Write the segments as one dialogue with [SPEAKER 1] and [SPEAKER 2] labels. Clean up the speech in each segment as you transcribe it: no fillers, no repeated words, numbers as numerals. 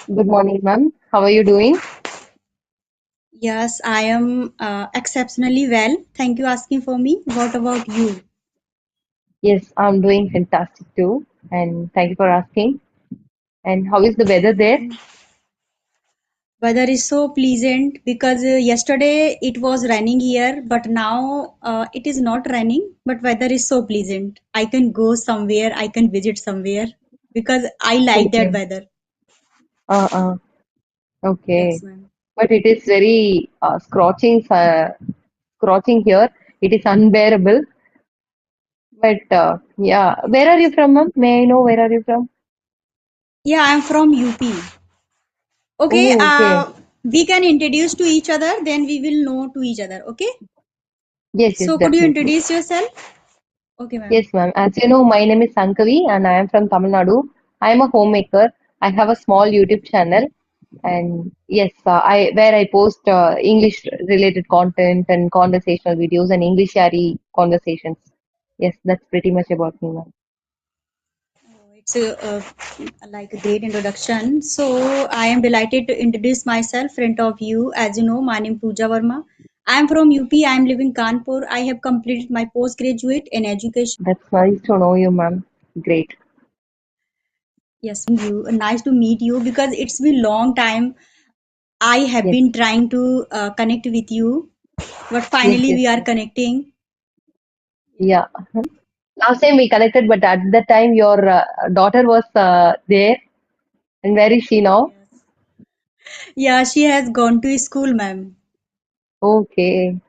[SPEAKER 1] Good morning, ma'am. How are you doing?
[SPEAKER 2] Yes, I am exceptionally well. Thank you asking for me. What about you?
[SPEAKER 1] Yes, I'm doing fantastic too. And thank you for asking. And how is the weather there?
[SPEAKER 2] Mm, Weather is so pleasant because yesterday it was raining here, but now it is not raining, but weather is so pleasant. I can go somewhere, I can visit somewhere because I like that
[SPEAKER 1] Okay.
[SPEAKER 2] weather.
[SPEAKER 1] Uh, uh, okay.
[SPEAKER 2] Yes, ma'am.
[SPEAKER 1] But it is very scorching here. It is unbearable. But yeah, where are you from, ma'am? May I know where are you from?
[SPEAKER 2] Yeah, I'm from UP. Okay,
[SPEAKER 1] Oh, okay.
[SPEAKER 2] we can introduce to each other, then we will know to each other. Okay,
[SPEAKER 1] Yes, yes,
[SPEAKER 2] so could you
[SPEAKER 1] definitely.
[SPEAKER 2] introduce yourself? Okay, ma'am.
[SPEAKER 1] Yes, ma'am. As you know, my name is Sankavi and I am from Tamil Nadu. I am a homemaker. I have a small YouTube channel and yes, I where I post English related content and conversational videos and English conversations. Yes, that's pretty much about me, ma'am.
[SPEAKER 2] Oh, it's like a great introduction. So I am delighted to introduce myself in front of you. As you know, my name is Pooja Verma. I am from UP. I am living Kanpur. I have completed my postgraduate in education.
[SPEAKER 1] That's nice to know you, ma'am. Great.
[SPEAKER 2] Yes, you. Nice to meet you because it's been long time. I have
[SPEAKER 1] Yes,
[SPEAKER 2] been trying to connect with you, but
[SPEAKER 1] yes,
[SPEAKER 2] finally
[SPEAKER 1] yes,
[SPEAKER 2] we are
[SPEAKER 1] yes.
[SPEAKER 2] connecting.
[SPEAKER 1] Yeah. Last time we connected, but at that time your daughter was there. And where is she now?
[SPEAKER 2] Yes. Yeah, she has gone to school, ma'am.
[SPEAKER 1] Okay.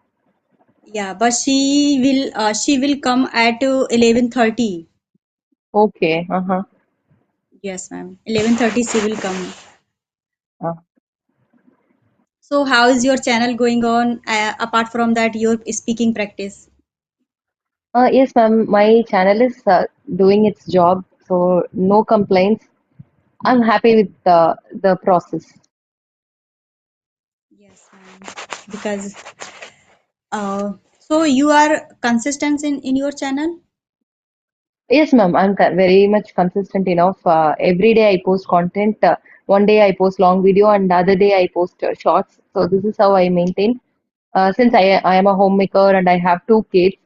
[SPEAKER 2] Yeah, but she will come at 11:30.
[SPEAKER 1] Okay. Uh-huh.
[SPEAKER 2] Yes, ma'am. 11:30 she will come.
[SPEAKER 1] Uh,
[SPEAKER 2] So how is your channel going on apart from that your speaking practice?
[SPEAKER 1] yes, ma'am. My channel is doing its job, so no complaints. I'm happy with the process.
[SPEAKER 2] Yes, ma'am. Because so you are consistent in your channel?
[SPEAKER 1] Yes, ma'am. I'm very much consistent enough. Every day I post content. One day I post long video, and the other day I post shorts. So this is how I maintain. Since I am a homemaker and I have two kids,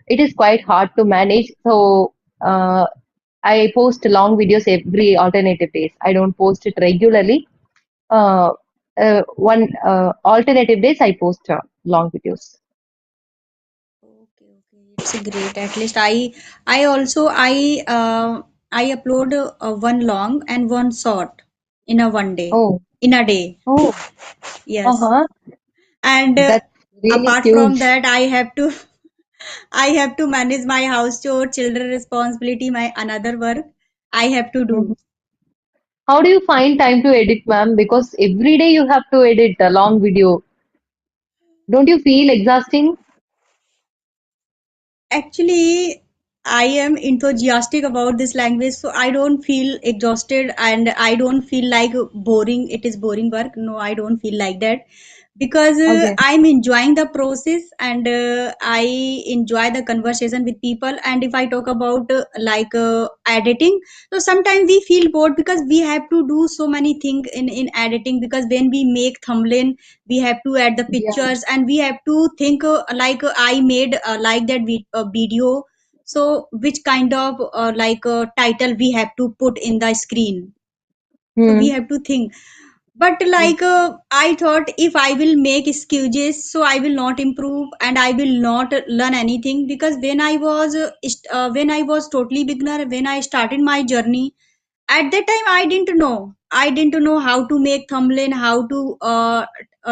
[SPEAKER 1] it is quite hard to manage. So I post long videos every alternative days. I don't post it regularly. Uh, one alternative days I post long videos.
[SPEAKER 2] Okay, okay. It's great. At least I upload one long and one short in a one day.
[SPEAKER 1] Oh,
[SPEAKER 2] In a day.
[SPEAKER 1] oh,
[SPEAKER 2] Yes.
[SPEAKER 1] uh-huh.
[SPEAKER 2] And
[SPEAKER 1] That's really
[SPEAKER 2] apart from
[SPEAKER 1] huge.
[SPEAKER 2] that I have to manage my house chore, children responsibility, my another work I have to
[SPEAKER 1] Mhm.
[SPEAKER 2] do.
[SPEAKER 1] How do you find time to edit, ma'am? Because every day you have to edit a long video. Don't you feel exhausting?
[SPEAKER 2] Actually, I am enthusiastic about this language, so I don't feel exhausted and I don't feel like boring. It is boring work. No, I don't feel like that because
[SPEAKER 1] Okay.
[SPEAKER 2] I'm enjoying the process and I enjoy the conversation with people. And if I talk about editing, so sometimes we feel bored because we have to do so many things in editing because when we make thumbnail we have to add the
[SPEAKER 1] Yeah.
[SPEAKER 2] pictures and we have to think I made like that video, so which kind of title we have to put in the screen, so we
[SPEAKER 1] Hmm.
[SPEAKER 2] have to think. But I thought if I will make excuses so I will not improve and I will not learn anything because when I was totally beginner, when I started my journey, at that time I didn't know how to make thumbnail, how to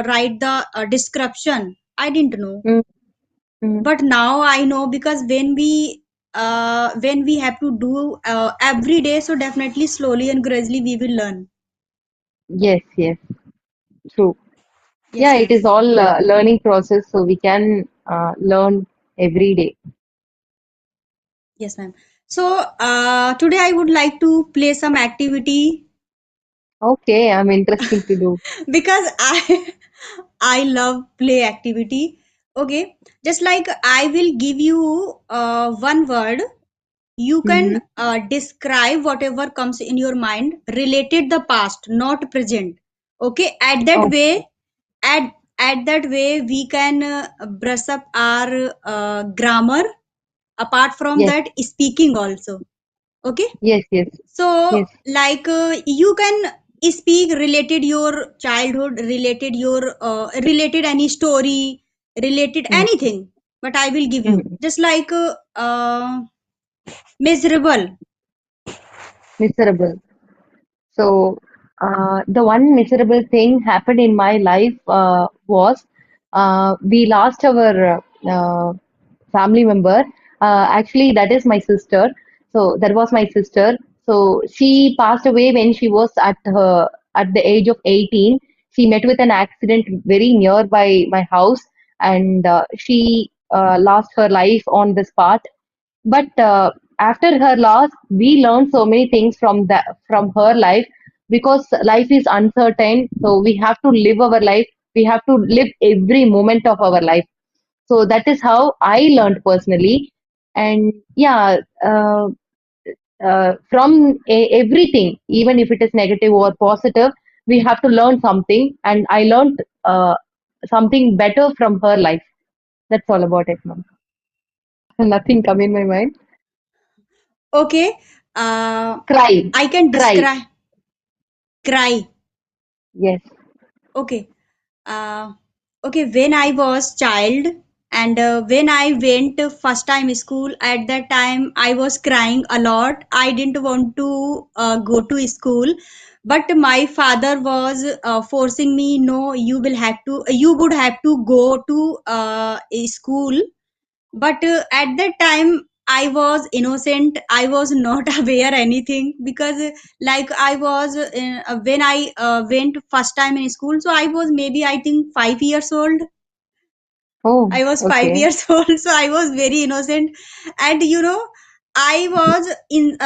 [SPEAKER 2] write the description. I didn't know,
[SPEAKER 1] Hmm. Hmm.
[SPEAKER 2] but now I know because when we have to do every day, so definitely slowly and gradually we will learn.
[SPEAKER 1] Yes, yes, true. Yeah,
[SPEAKER 2] Yes,
[SPEAKER 1] it
[SPEAKER 2] ma'am.
[SPEAKER 1] is all learning process, so we can learn every day.
[SPEAKER 2] Yes, ma'am. So today I would like to play some activity
[SPEAKER 1] Okay, I'm interesting to do.
[SPEAKER 2] because I love play activity. Okay, just like I will give you one word You can
[SPEAKER 1] Mm-hmm.
[SPEAKER 2] describe whatever comes in your mind related the past, not present. Okay, at that
[SPEAKER 1] Oh,
[SPEAKER 2] way, at at that way we can brush up our grammar. Apart from
[SPEAKER 1] yes,
[SPEAKER 2] that, speaking also. Okay,
[SPEAKER 1] yes, yes,
[SPEAKER 2] so
[SPEAKER 1] yes.
[SPEAKER 2] like you can speak related your childhood, related your related any story, related
[SPEAKER 1] Mm-hmm.
[SPEAKER 2] anything. But I will give you
[SPEAKER 1] Mm-hmm.
[SPEAKER 2] just like miserable.
[SPEAKER 1] Miserable. So, the one miserable thing happened in my life was we lost our family member. Actually, that is my sister. So that was my sister. So she passed away when she was at the age of 18. She met with an accident very nearby my house, and she lost her life on the spot. But after her loss, we learned so many things from her life, because life is uncertain. So we have to live our life. We have to live every moment of our life. So that is how I learned personally. And yeah, from everything, even if it is negative or positive, we have to learn something. And I learned something better from her life. That's all about it, ma'am. Nothing come in my mind.
[SPEAKER 2] Okay, uh,
[SPEAKER 1] Cry,
[SPEAKER 2] I can
[SPEAKER 1] cry.
[SPEAKER 2] describe cry.
[SPEAKER 1] Yes.
[SPEAKER 2] Okay, uh, okay. When I was child and when I went first time school, at that time I was crying a lot. I didn't want to go to school, but my father was forcing me. No, you will have to. You would have to go to a school, but at that time I was innocent. I was not aware anything because like I was when I went first time in school, so I was maybe I think 5 years old.
[SPEAKER 1] Oh,
[SPEAKER 2] I was 5
[SPEAKER 1] okay.
[SPEAKER 2] years old, so I was very innocent. And I was in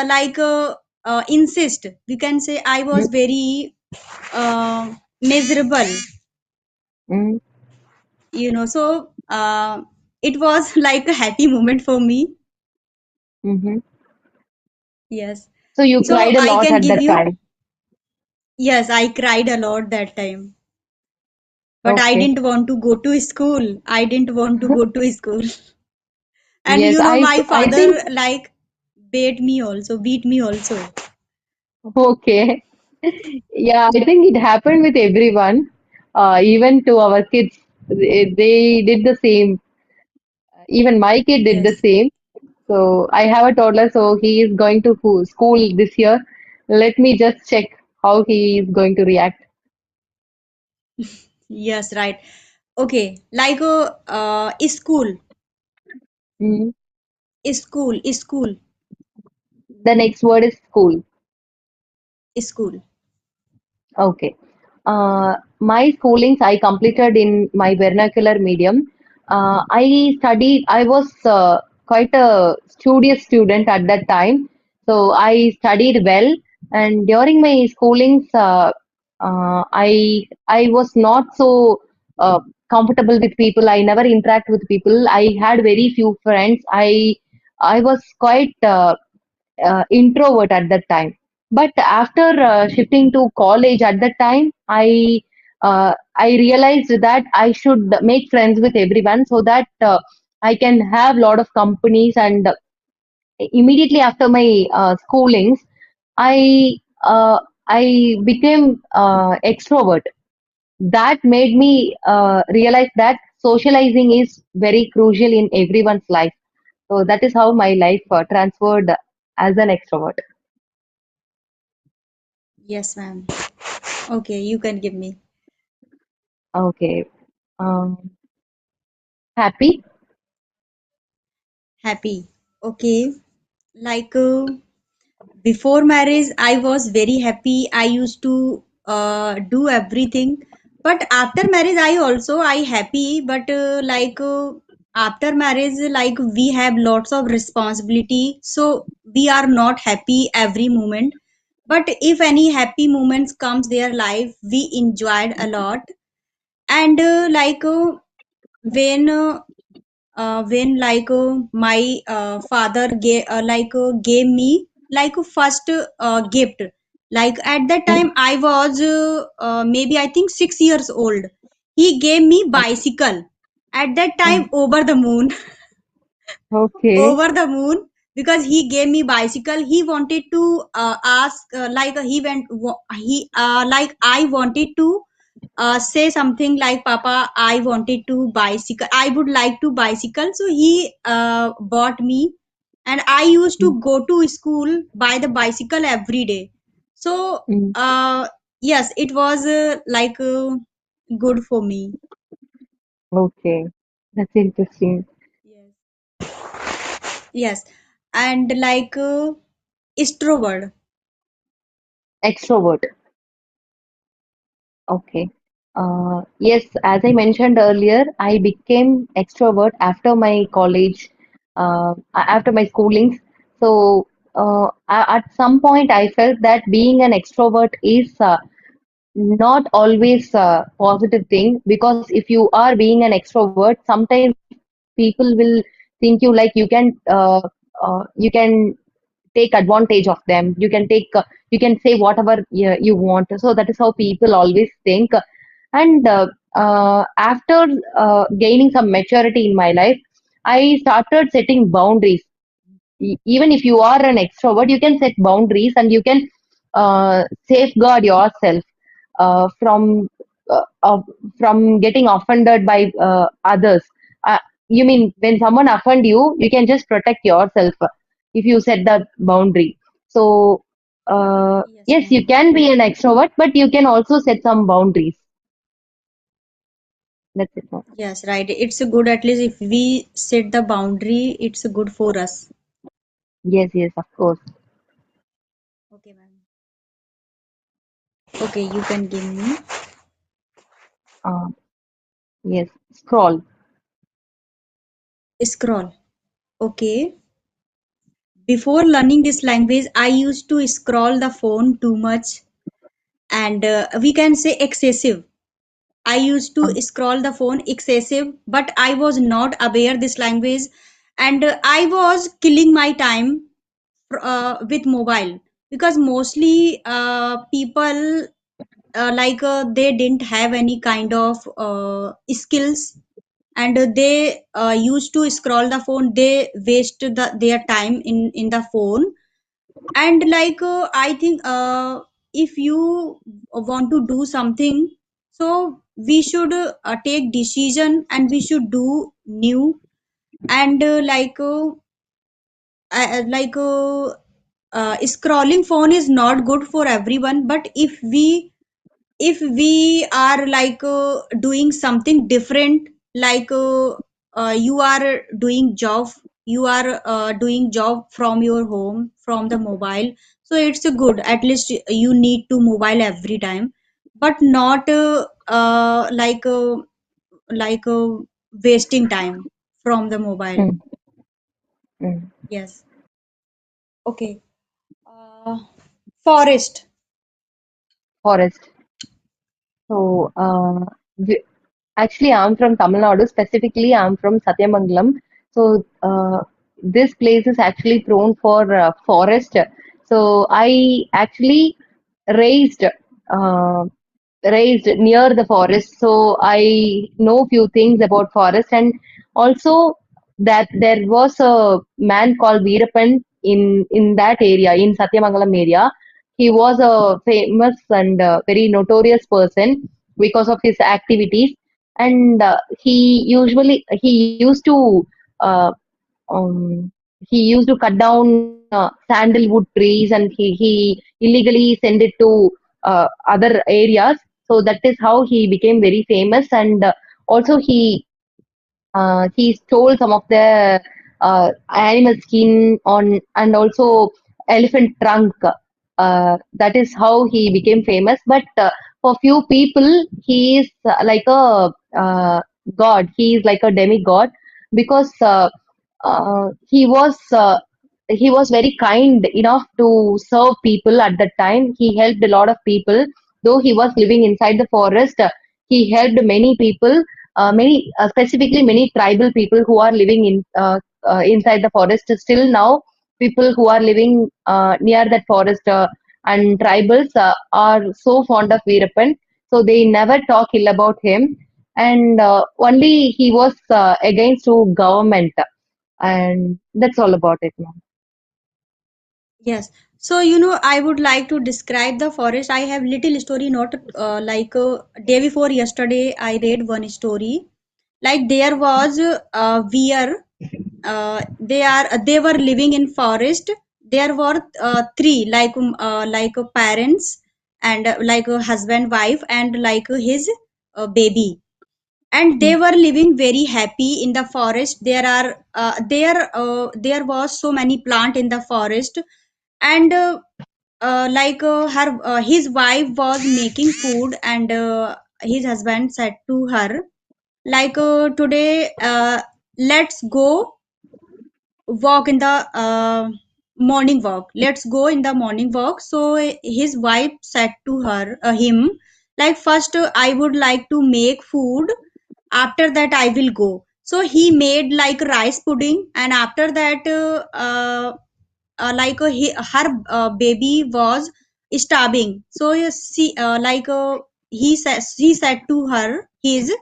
[SPEAKER 2] insist, we can say I was very miserable,
[SPEAKER 1] Mm-hmm.
[SPEAKER 2] so it was like a happy moment for me.
[SPEAKER 1] Mm-hmm.
[SPEAKER 2] Yes.
[SPEAKER 1] So you
[SPEAKER 2] So
[SPEAKER 1] cried a
[SPEAKER 2] I
[SPEAKER 1] lot
[SPEAKER 2] can
[SPEAKER 1] at
[SPEAKER 2] give
[SPEAKER 1] that
[SPEAKER 2] you,
[SPEAKER 1] time.
[SPEAKER 2] yes, I cried a lot that time. But I
[SPEAKER 1] Okay.
[SPEAKER 2] didn't want to go to school. I didn't want to go to school. And
[SPEAKER 1] Yes,
[SPEAKER 2] my
[SPEAKER 1] I think
[SPEAKER 2] father like beat me also.
[SPEAKER 1] okay. Yeah, I think it happened with everyone. Even to our kids, they did the same. Even my kid did the
[SPEAKER 2] Yes.
[SPEAKER 1] same. So I have a toddler, so he is going to school this year. Let me just check how he is going to react.
[SPEAKER 2] Yes, right. Okay. Like school,
[SPEAKER 1] Mm.
[SPEAKER 2] school,
[SPEAKER 1] The next word is school.
[SPEAKER 2] school.
[SPEAKER 1] Okay. My schoolings I completed in my vernacular medium. I was quite a studious student at that time. So I studied well, and during my schoolings, I was not so uh, comfortable with people. I never interact with people. I had very few friends. I was quite introvert at that time. But after shifting to college at that time, I realized that I should make friends with everyone, so that I can have lot of companies. And immediately after my schoolings, I I became extrovert. That made me realize that socializing is very crucial in everyone's life. So that is how my life transferred as an extrovert.
[SPEAKER 2] Yes, ma'am. Okay, you can give me
[SPEAKER 1] Okay. Um, Happy.
[SPEAKER 2] happy. Okay. Like before marriage I was very happy. I used to do everything, but after marriage I happy, but after marriage, like we have lots of responsibility, so we are not happy every moment. But if any happy moments comes their life, we enjoyed a lot. And when when my father gave me like a first gift. Like at that
[SPEAKER 1] Mm.
[SPEAKER 2] time I was maybe I think 6 years old. He gave me
[SPEAKER 1] Okay.
[SPEAKER 2] bicycle at that time
[SPEAKER 1] Mm.
[SPEAKER 2] over the moon.
[SPEAKER 1] Okay.
[SPEAKER 2] Over the moon, because he gave me bicycle. He wanted to ask he went he like I wanted to say something like, papa, I wanted to bicycle, I would like to bicycle. So he bought me, and I used to
[SPEAKER 1] Mm.
[SPEAKER 2] go to school by the bicycle every day. So
[SPEAKER 1] Mm.
[SPEAKER 2] yes, it was good for me.
[SPEAKER 1] Okay. That's interesting.
[SPEAKER 2] Yes. Yes. And extrovert.
[SPEAKER 1] Extrovert. Okay. Yes, as I mentioned earlier, I became extrovert after my college, after my schoolings. So, at some point, I felt that being an extrovert is not always a positive thing, because if you are being an extrovert, sometimes people will think you like you can take advantage of them. You can say whatever you want. So that is how people always think. And after gaining some maturity in my life, I started setting boundaries. Even if you are an extrovert, you can set boundaries and you can safeguard yourself from getting offended by others. Uh, you mean when someone offend you, you can just protect yourself if you set that boundary. So
[SPEAKER 2] Yes,
[SPEAKER 1] yes, you
[SPEAKER 2] ma'am.
[SPEAKER 1] can be an extrovert, but you can also set some boundaries. That's it. Ma'am.
[SPEAKER 2] Yes, right. It's good, at least if we set the boundary, it's good for us.
[SPEAKER 1] Yes, yes, of course.
[SPEAKER 2] Okay, ma'am. Okay, you can give me.
[SPEAKER 1] Uh, yes, scroll.
[SPEAKER 2] Scroll. Okay. Before learning this language, I used to scroll the phone too much, and we can say excessive. I used to
[SPEAKER 1] Um,
[SPEAKER 2] scroll the phone excessive, but I was not aware this language, and I was killing my time with mobile, because mostly people they didn't have any kind of skills, and they used to scroll the phone. They waste their time in the phone. And I think if you want to do something, so we should take decision, and we should do new. And scrolling phone is not good for everyone, but if we are doing something different, you are doing job, you are doing job from your home, from the mobile. So it's a good, at least you need to mobile every time, but not like wasting time from the mobile.
[SPEAKER 1] mm, mm.
[SPEAKER 2] Yes. Okay. uh, Forest.
[SPEAKER 1] Forest. So, actually, I'm from Tamil Nadu. Specifically, I'm from Satyamangalam. So, this place is actually prone for forest. So, I actually raised uh, raised near the forest. So, I know few things about forest, and also that there was a man called Veerapan in that area, in Satyamangalam area. He was a famous and very notorious person because of his activities, and he used to uh, he used to cut down sandalwood trees, and he illegally send it to other areas. So that is how he became very famous. And also he stole some of the animal skin on, and also elephant trunk. That is how he became famous. But for few people, he is like a god. He is like a demigod, because he was very kind enough to serve people at that time. He helped a lot of people. Though he was living inside the forest, he helped many people. many specifically many tribal people who are living inside the forest. Still now, people who are living near that forest and tribals are so fond of Veerappan, so they never talk ill about him. And only he was against to government, and that's all about it, ma'am.
[SPEAKER 2] Yes. So, I would like to describe the forest. I have little story, not day before yesterday, I read one story. Like there was deer. They were living in forest. There were three, parents and like a husband, wife, and like his baby, and they were living very happy in the forest. There was so many plant in the forest, and her his wife was making food, and his husband said to her, today, let's go walk in the morning walk. Let's go in the morning walk. So his wife said to him, like, first, I would like to make food, after that I will go. So he made like rice pudding, and after that her baby was starving. So he said to her, his,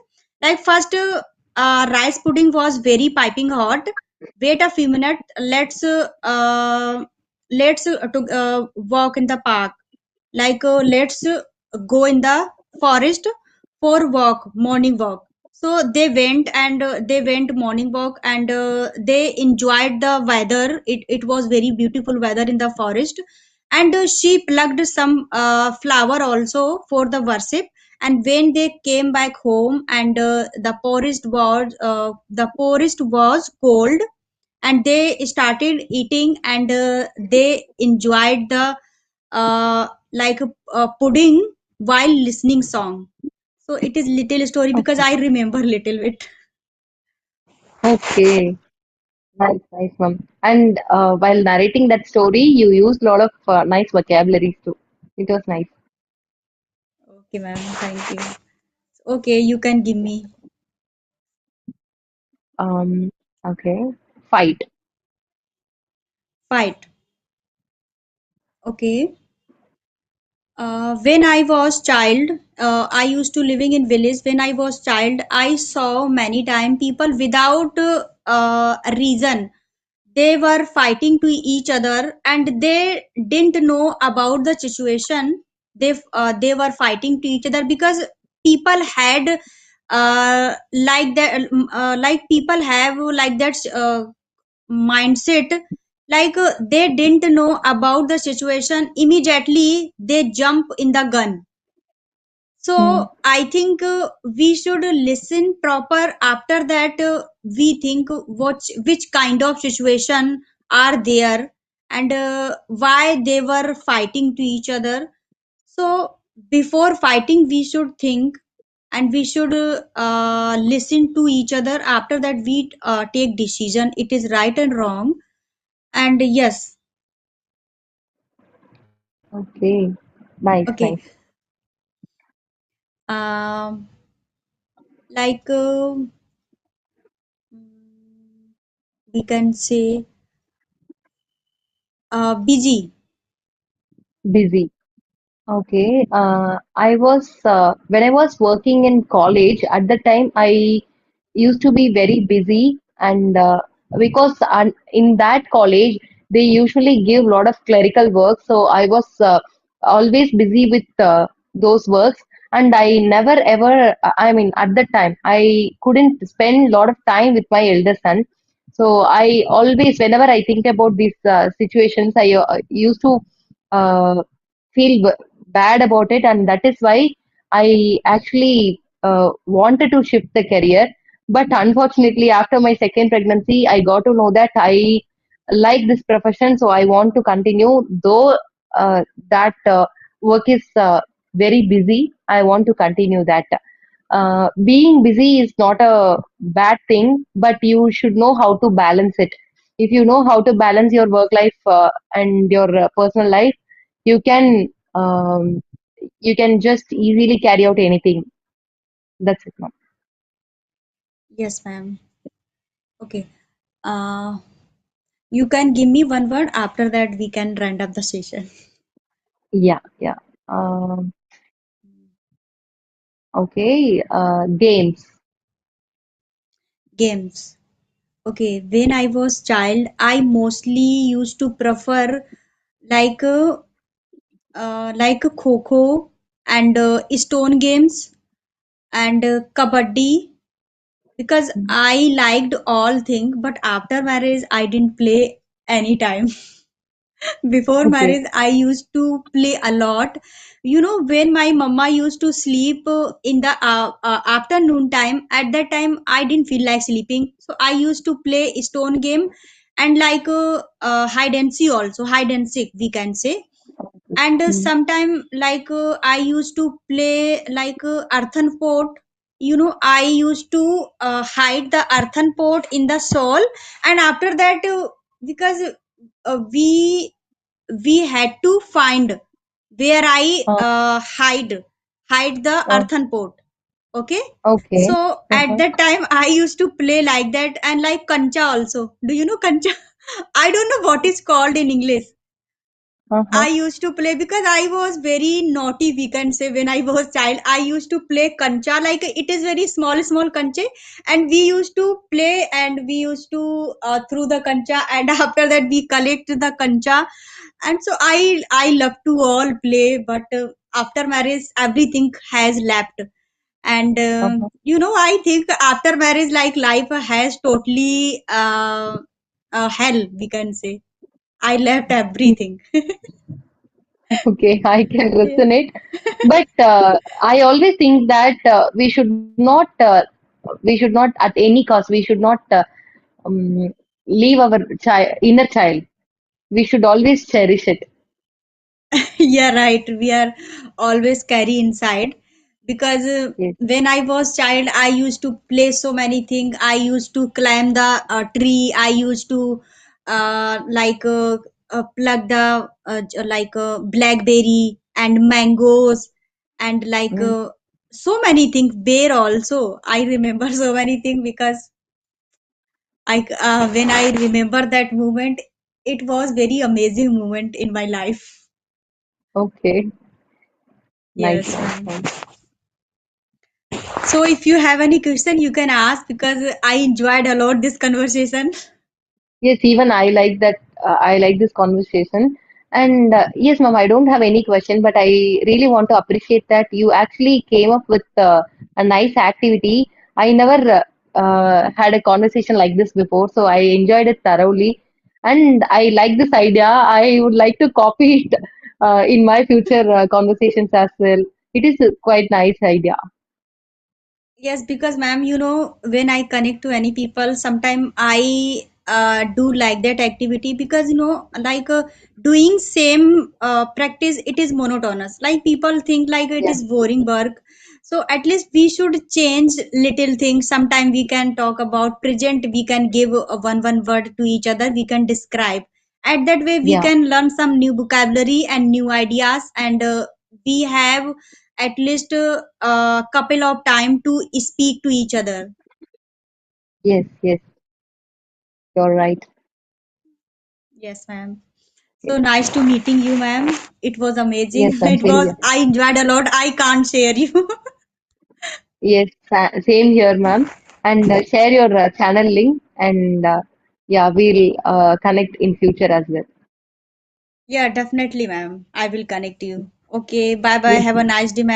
[SPEAKER 2] like, first, rice pudding was very piping hot. Wait a few minutes. Let's walk in the park. Let's go in the forest for walk, morning walk. So they went morning walk, and they enjoyed the weather. It was very beautiful weather in the forest, and she plucked some flower also for the worship. And when they came back home, and the forest was cold, and they started eating, and they enjoyed the pudding while listening song. So it is little story because
[SPEAKER 1] Okay.
[SPEAKER 2] I remember little bit.
[SPEAKER 1] Okay. Nice, nice, ma'am. And while narrating that story, you used a lot of nice vocabularies too. It was nice.
[SPEAKER 2] Okay, ma'am. Thank you. Okay, you can give me
[SPEAKER 1] Um, okay. Fight.
[SPEAKER 2] fight. Okay. When I was child, I used to living in village. When I was child, I saw many time people without a reason. They were fighting to each other, and they didn't know about the situation. They were fighting to each other because people had like people have like that mindset, they didn't know about the situation, immediately they jump in the gun. So
[SPEAKER 1] Hmm.
[SPEAKER 2] I think we should listen proper. After that, we think which kind of situation are there, and why they were fighting to each other. So before fighting we should think, and we should listen to each other. After that we take decision, it is right and wrong. And yes.
[SPEAKER 1] Okay. Nice,
[SPEAKER 2] Okay.
[SPEAKER 1] nice.
[SPEAKER 2] um like uh, we can say busy.
[SPEAKER 1] Busy. Okay. When I was working in college at the time, I used to be very busy, and because in that college they usually give a lot of clerical work, so I was always busy with those works, and I never ever. I mean, at the time, I couldn't spend a lot of time with my elder son. So I always, whenever I think about these situations, I used to. Feel bad about it, and that is why I actually wanted to shift the career. But unfortunately, after my second pregnancy, I got to know that I like this profession, so I want to continue. Though that work is very busy, I want to continue that. Being busy is not a bad thing, but you should know how to balance it. If you know how to balance your work life and your personal life, you can um, you can just easily carry out anything. That's it, ma'am.
[SPEAKER 2] Yes, ma'am. Okay. Uh, you can give me one word. After that, we can round up the session.
[SPEAKER 1] Yeah, yeah. Um, okay. Games.
[SPEAKER 2] Games. Okay. When I was child, I mostly used to prefer like kho and stone games and kabaddi because I liked all things. But after marriage, I didn't play anytime. Before
[SPEAKER 1] Okay.
[SPEAKER 2] marriage, I used to play a lot. You know, when my mama used to sleep in the afternoon time, at that time I didn't feel like sleeping. So I used to play stone game and like hide and seek also, hide and seek we can say. And
[SPEAKER 1] Mm.
[SPEAKER 2] sometime like I used to play like earthen pot. You know, I used to hide the earthen pot in the soil, and after that because we had to find where I
[SPEAKER 1] Uh,
[SPEAKER 2] hide the
[SPEAKER 1] uh,
[SPEAKER 2] earthen pot. Okay,
[SPEAKER 1] okay.
[SPEAKER 2] so at
[SPEAKER 1] Uh-huh.
[SPEAKER 2] that time I used to play like that, and like kancha also. Do you know kancha? I don't know what is called in English.
[SPEAKER 1] Uh-huh.
[SPEAKER 2] I used to play because I was very naughty, we can say, when I was child. I used to play kancha, like it is very small, small kanche, and we used to play and we used to throw the kancha, and after that we collect the kancha, and so I love to all play, but after marriage everything has left, and
[SPEAKER 1] Uh-huh.
[SPEAKER 2] you know I think after marriage like life has totally hell, we can say. I left everything.
[SPEAKER 1] Okay, I can
[SPEAKER 2] Yeah.
[SPEAKER 1] resonate. But I always think that we should not at any cost, we should not um, leave our inner child. We should always cherish it.
[SPEAKER 2] Yeah, right. We are always carry inside because
[SPEAKER 1] Yes.
[SPEAKER 2] when I was child, I used to play so many things. I used to climb the tree. I used to pluck the blackberry and mangoes and
[SPEAKER 1] Mm.
[SPEAKER 2] so many things. Bear also. I remember so many things because when I remember that moment, it was very amazing moment in my life.
[SPEAKER 1] Okay. Nice,
[SPEAKER 2] Yes,
[SPEAKER 1] nice,
[SPEAKER 2] ma'am.
[SPEAKER 1] nice.
[SPEAKER 2] So if you have any question, you can ask because I enjoyed a lot this conversation.
[SPEAKER 1] Yes, even I like that. I like this conversation. And yes, ma'am, I don't have any question, but I really want to appreciate that you actually came up with a nice activity. I never had a conversation like this before, so I enjoyed it thoroughly. And I like this idea. I would like to copy it in my future conversations as well. It is a quite nice idea.
[SPEAKER 2] Yes, because ma'am, you know, when I connect to any people, sometimes I do like that activity because you know, doing same practice, it is monotonous. Like people think like it
[SPEAKER 1] Yeah.
[SPEAKER 2] is boring work. So at least we should change little things. Sometimes we can talk about present. We can give a one word to each other. We can describe. At that way, we
[SPEAKER 1] Yeah.
[SPEAKER 2] can learn some new vocabulary and new ideas, and we have at least a couple of time to speak to each other.
[SPEAKER 1] Yes, yes, you're right.
[SPEAKER 2] Yes, ma'am. So nice to meeting you, ma'am. It was amazing.
[SPEAKER 1] Yes, ma'am,
[SPEAKER 2] It
[SPEAKER 1] same
[SPEAKER 2] was,
[SPEAKER 1] here.
[SPEAKER 2] I enjoyed a lot. I can't share you.
[SPEAKER 1] Yes, same here, ma'am. And share your channel link, and yeah, we'll connect in future as well.
[SPEAKER 2] Yeah, definitely, ma'am. I will connect you. Okay, bye bye.
[SPEAKER 1] Yes,
[SPEAKER 2] Have a
[SPEAKER 1] ma'am.
[SPEAKER 2] nice day, ma'am.